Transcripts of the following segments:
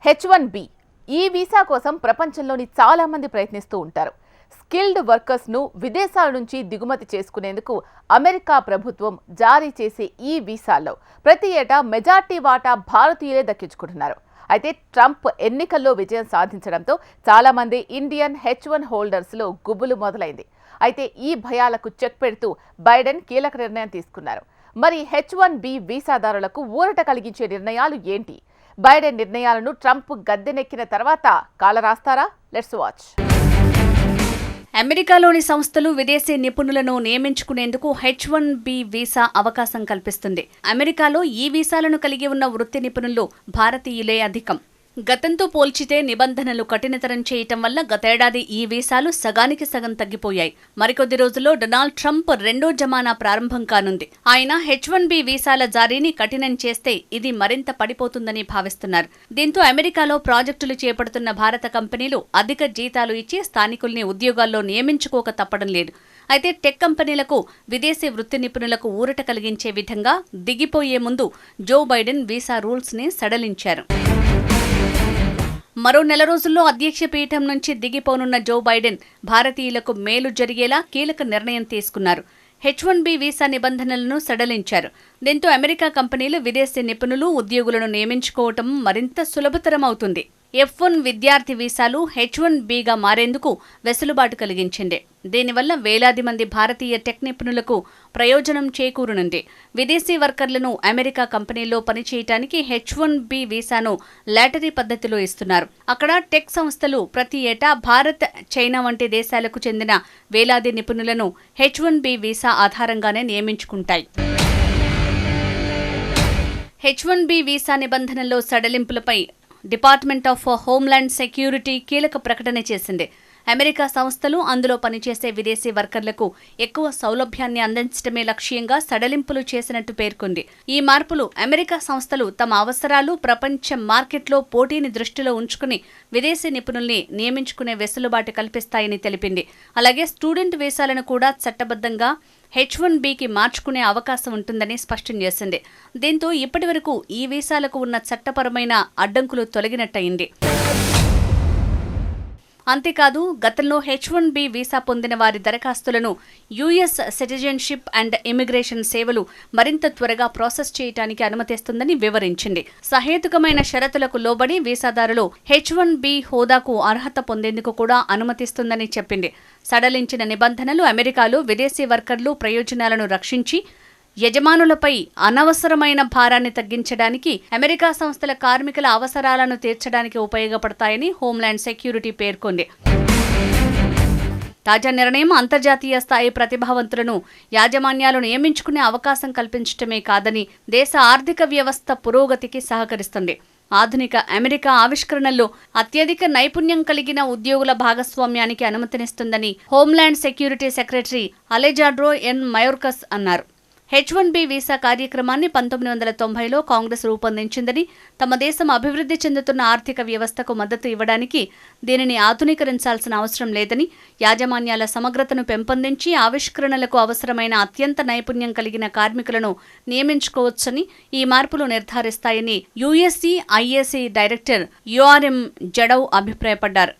H1B ఈ visa కోసం ప్రపంచంలోని చాలా మంది ప్రయత్నిస్తూ ఉంటారు. స్కిల్డ్ వర్కర్స్ ను విదేశాల నుంచి దిగుమతి చేసుకునేందుకు అమెరికా ప్రభుత్వం జారీ చేసే ఈ వీసాల్లో ప్రతి ఏటా మెజార్టీ వాటా భారతీయులే దక్కించుకుంటున్నారు. అయితే ట్రంప్ ఎన్నికల్లో విజయం సాధించడంతో చాలా మంది ఇండియన్ H1 హోల్డర్స్ లో గుబులు మొదలైంది. అయితే ఈ భయాలకు చెక్ పెడుతూ బైడెన్ కీలక నిర్ణయం తీసుకున్నారు. మరి H1B వీసాదారులకు ఊరట కలిగించే నిర్ణయాలు ఏంటి? బైడెన్ నిర్ణయాలను ట్రంప్ గద్దెనెక్కిన తర్వాత కాలరాస్తారా? Let's watch. అమెరికాలోని సంస్థలు విదేశీ నిపుణులను నియమించుకునేందుకు H1B వీసా అవకాశం కల్పిస్తుంది. అమెరికాలో ఈ వీసాలను కలిగి ఉన్న వృత్తి నిపుణులు భారతీయులే అధికం. గతంతో పోల్చితే నిబంధనలు కఠినతరం చేయటం వల్ల గతేడాది ఈ వీసాలు సగానికి సగం తగ్గిపోయాయి. మరికొద్ది రోజుల్లో డొనాల్డ్ ట్రంప్ రెండో జమానా ప్రారంభం కానుంది. ఆయన H1B వీసాల జారీని కఠినం చేస్తే ఇది మరింత పడిపోతుందని భావిస్తున్నారు. దీంతో అమెరికాలో ప్రాజెక్టులు చేపడుతున్న భారత కంపెనీలు అధిక జీతాలు ఇచ్చి స్థానికుల్ని ఉద్యోగాల్లో నియమించుకోక తప్పడం లేదు. అయితే టెక్ కంపెనీలకు విదేశీ వృత్తి నిపుణులకు ఊరట కలిగించే విధంగా దిగిపోయే ముందు జో బైడెన్ వీసా రూల్స్ ని సడలించారు. మరో నెల రోజుల్లో అధ్యక్ష పీఠం నుంచి దిగిపోనున్న జో బైడెన్ భారతీయులకు మేలు జరిగేలా కీలక నిర్ణయం తీసుకున్నారు. H1B వీసా నిబంధనలను సడలించారు. దీంతో అమెరికా కంపెనీలు విదేశీ నిపుణులు ఉద్యోగులను నియమించుకోవటం మరింత సులభతరం అవుతుంది. F1 విద్యార్థి వీసాలు H1Bగా మారేందుకు వెసులుబాటు కలిగించింది. దీనివల్ల వేలాది మంది భారతీయ టెక్ నిపుణులకు ప్రయోజనం చేకూరనుంది. విదేశీ వర్కర్లను అమెరికా కంపెనీల్లో పనిచేయటానికి H1B వీసాను లాటరీ పద్ధతిలో ఇస్తున్నారు. అక్కడ టెక్ సంస్థలు ప్రతి ఏటా భారత్, చైనా వంటి దేశాలకు చెందిన వేలాది నిపుణులను H1B వీసా ఆధారంగానే నియమించుకుంటాయి. H1B వీసా నిబంధనల్లో సడలింపులపై డిపార్ట్మెంట్ ఆఫ్ హోమ్లాండ్ సెక్యూరిటీ కీలక ప్రకటన చేసింది. అమెరికా సంస్థలు అందులో పనిచేసే విదేశీ వర్కర్లకు ఎక్కువ సౌలభ్యాన్ని అందించడమే లక్ష్యంగా సడలింపులు చేసినట్టు పేర్కొంది. ఈ మార్పులు అమెరికా సంస్థలు తమ అవసరాలు, ప్రపంచ మార్కెట్లో పోటీని దృష్టిలో ఉంచుకుని విదేశీ నిపుణుల్ని నియమించుకునే వెసులుబాటు కల్పిస్తాయని తెలిపింది. అలాగే స్టూడెంట్ వీసాలను కూడా చట్టబద్ధంగా H1Bకి మార్చుకునే అవకాశం ఉంటుందని స్పష్టం చేసింది. దీంతో ఇప్పటివరకు ఈ వీసాలకు ఉన్న చట్టపరమైన అడ్డంకులు తొలగినట్టయింది. అంతేకాదు, గతంలో H1B వీసా పొందిన వారి దరఖాస్తులను US సిటిజన్షిప్ అండ్ ఇమిగ్రేషన్ సేవలు మరింత త్వరగా ప్రాసెస్ చేయడానికి అనుమతిస్తుందని వివరించింది. సహేతుకమైన షరతులకు లోబడి వీసాదారులు H1B హోదాకు అర్హత పొందేందుకు కూడా అనుమతిస్తుందని చెప్పింది. సడలించిన నిబంధనలు అమెరికాలో విదేశీ వర్కర్లు ప్రయోజనాలను రక్షించి యజమానులపై అనవసరమైన భారాన్ని తగ్గించడానికి, అమెరికా సంస్థల కార్మికుల అవసరాలను తీర్చడానికి ఉపయోగపడతాయని హోమ్లాండ్ సెక్యూరిటీ పేర్కొంది. తాజా నిర్ణయం అంతర్జాతీయ స్థాయి ప్రతిభావంతులను యాజమాన్యాలు నియమించుకునే అవకాశం కల్పించడమే కాదని దేశ ఆర్థిక వ్యవస్థ పురోగతికి సహకరిస్తుంది. ఆధునిక అమెరికా ఆవిష్కరణల్లో అత్యధిక నైపుణ్యం కలిగిన ఉద్యోగుల భాగస్వామ్యానికి అనుమతినిస్తుందని హోమ్లాండ్ సెక్యూరిటీ సెక్రటరీ అలెజాండ్రో ఎన్ మయోర్కస్ అన్నారు. H1B వీసా కార్యక్రమాన్ని 1990లో కాంగ్రెస్ రూపొందించిందని, తమ దేశం అభివృద్ధి చెందుతున్న ఆర్థిక వ్యవస్థకు మద్దతు ఇవ్వడానికి దీనిని ఆధునీకరించాల్సిన అవసరం లేదని, యాజమాన్యాల సమగ్రతను పెంపొందించి ఆవిష్కరణలకు అవసరమైన అత్యంత నైపుణ్యం కలిగిన కార్మికులను నియమించుకోవచ్చని ఈ మార్పులు నిర్ధారిస్తాయని USCIS డైరెక్టర్ URM జడౌ అభిప్రాయపడ్డారు.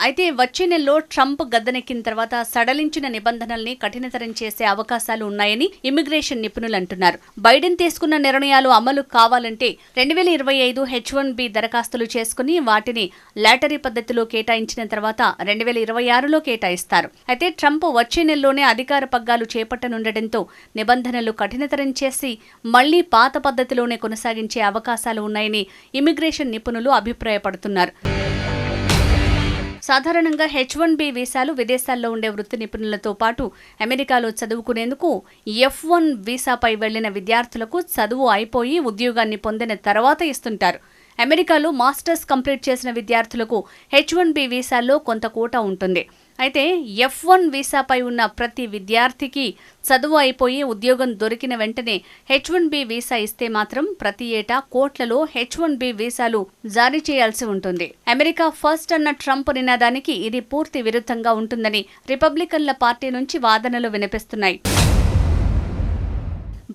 అయితే వచ్చే నెలలో ట్రంప్ గద్దెనెక్కిన తర్వాత సడలించిన నిబంధనల్ని కఠినతరం చేసే అవకాశాలు ఉన్నాయని ఇమిగ్రేషన్ నిపుణులు అంటున్నారు. బైడెన్ తీసుకున్న నిర్ణయాలు అమలు కావాలంటే 2025 H1B దరఖాస్తులు చేసుకుని వాటిని లాటరీ పద్ధతిలో కేటాయించిన తర్వాత 2026లో కేటాయిస్తారు. అయితే ట్రంప్ వచ్చే నెలలోనే అధికార పగ్గాలు చేపట్టనుండటంతో నిబంధనలు కఠినతరం చేసి మళ్లీ పాత పద్ధతిలోనే కొనసాగించే అవకాశాలు ఉన్నాయని ఇమిగ్రేషన్ నిపుణులు అభిప్రాయపడుతున్నారు. సాధారణంగా H1B వీసాలు విదేశాల్లో ఉండే వృత్తి నిపుణులతో పాటు అమెరికాలో చదువుకునేందుకు F1 వీసాపై వెళ్లిన విద్యార్థులకు చదువు అయిపోయి ఉద్యోగాన్ని పొందిన తర్వాత ఇస్తుంటారు. అమెరికాలో మాస్టర్స్ కంప్లీట్ చేసిన విద్యార్థులకు H1B వీసాల్లో కొంత కోటా ఉంటుంది. అయితే F1 వీసాపై ఉన్న ప్రతి విద్యార్థికి చదువు అయిపోయి ఉద్యోగం దొరికిన వెంటనే H1B వీసా ఇస్తే మాత్రం ప్రతి ఏటా కోట్లలో H1B వీసాలు జారీ చేయాల్సి ఉంటుంది. అమెరికా ఫస్ట్ అన్న ట్రంప్ నినాదానికి ఇది పూర్తి విరుద్ధంగా ఉంటుందని రిపబ్లికన్ల పార్టీ నుంచి వాదనలు వినిపిస్తున్నాయి.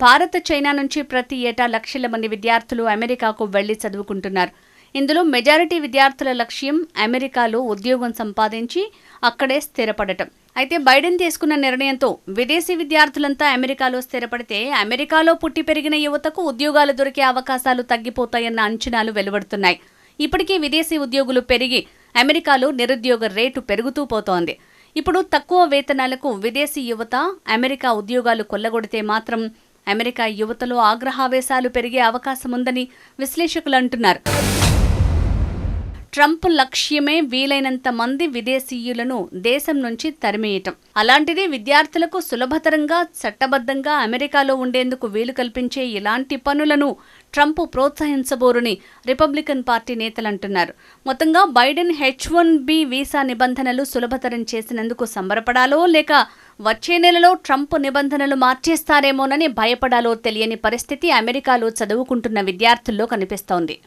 భారత్, చైనా నుంచి ప్రతి ఏటా లక్షల మంది విద్యార్థులు అమెరికాకు వెళ్లి చదువుకుంటున్నారు. ఇందులో మెజారిటీ విద్యార్థుల లక్ష్యం అమెరికాలో ఉద్యోగం సంపాదించి అక్కడే స్థిరపడటం. అయితే బైడెన్ తీసుకున్న నిర్ణయంతో విదేశీ విద్యార్థులంతా అమెరికాలో స్థిరపడితే అమెరికాలో పుట్టి పెరిగిన యువతకు ఉద్యోగాలు దొరికే అవకాశాలు తగ్గిపోతాయన్న అంచనాలు వెలువడుతున్నాయి. ఇప్పటికీ విదేశీ ఉద్యోగులు పెరిగి అమెరికాలో నిరుద్యోగ రేటు పెరుగుతూ పోతోంది. ఇప్పుడు తక్కువ వేతనాలకు విదేశీ యువత అమెరికా ఉద్యోగాలు కొల్లగొడితే మాత్రం అమెరికా యువతలో ఆగ్రహావేశాలు పెరిగే అవకాశం ఉందని విశ్లేషకులు అంటున్నారు. ట్రంప్ లక్ష్యమే వీలైనంత మంది విదేశీయులను దేశం నుంచి తరిమేయటం. అలాంటిది విద్యార్థులకు సులభతరంగా, చట్టబద్ధంగా అమెరికాలో ఉండేందుకు వీలు కల్పించే ఇలాంటి పనులను ట్రంప్ ప్రోత్సహించబోరని రిపబ్లికన్ పార్టీ నేతలు అంటున్నారు. మొత్తంగా బైడెన్ H-1B వీసా నిబంధనలు సులభతరం చేసినందుకు సంబరపడాలో లేక వచ్చే నెలలో ట్రంప్ నిబంధనలు మార్చేస్తారేమోనని భయపడాలో తెలియని పరిస్థితి అమెరికాలో చదువుకుంటున్న విద్యార్థుల్లో కనిపిస్తోంది.